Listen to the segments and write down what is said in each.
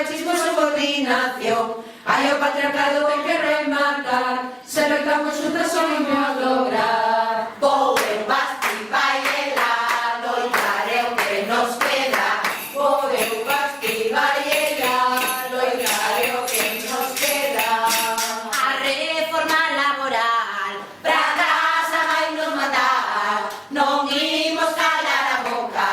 machismo, subordinación. Hai o patriarcado ten que rematar, se loitamos juntas só imos lograr. Vou eu, Basti, vai ela, loitar é o que nos queda. Vou eu, Basti, vai ela, loitar é o que nos queda. A reforma laboral, pra casa vai nos matar. Non imos calar a boca,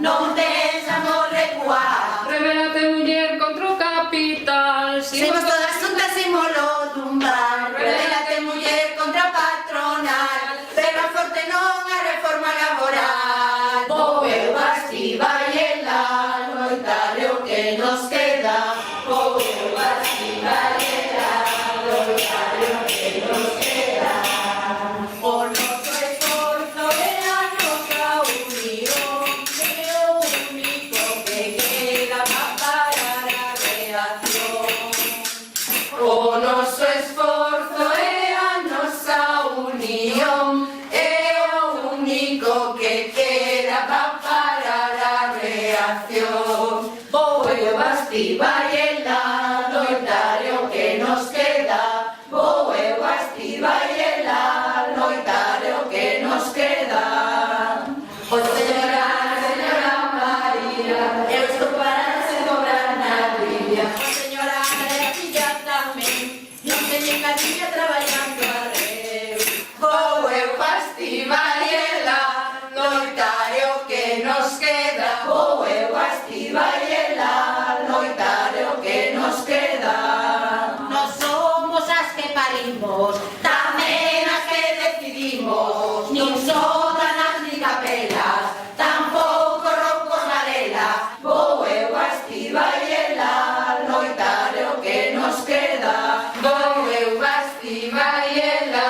non pensamos recuar. Rebélate, muller, contra o capital. Simos todas juntas imolo tumbar. Rebélate, muller, contra o patronal. Pega forte non a reforma laboral. Vou eu, Basti, vai ela, loitar é o que nos queda. Vou eu, Basti, vai ela, loitar é o que nos queda. O noso esforzo é a nosa unión, é o único que queda para parar a reacción. O noso esforzo é a nosa unión, é o único que queda para parar a reacción. Vou eu, Basti, vai ela, loitar é o que nos queda. Vou eu, Basti, vai ela, loitar é o que nos queda. O señora María, eu estou para se cobrar na villa. O señora María tamén, non teñen cadilla traballando a reu. Vou eu, Basti, vai ela, loitar é o que nos queda. Vou eu, Basti, vai ela, loitar é o que nos queda. Nós somos as que parimos, tamén as que decidimos. Nin sótanas ni capelas, tampouco roncos varela. Vou eu, Basti, vai ela, loitar é o que nos queda. Vou eu, Basti, vai ela,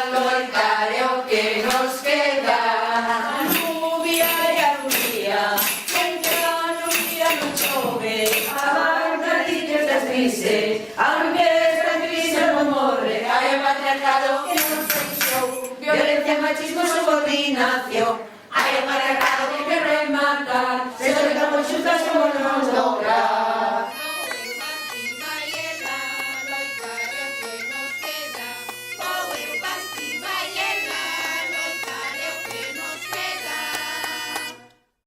loitar é o que nos queda. A nubia e a nubia, entre a nubia non chove. A barca dices das grises, aunque esta crise non morre. Hai o patriarcado que non se deixou, violencia, machismo, subordinación. Hai o patriarcado que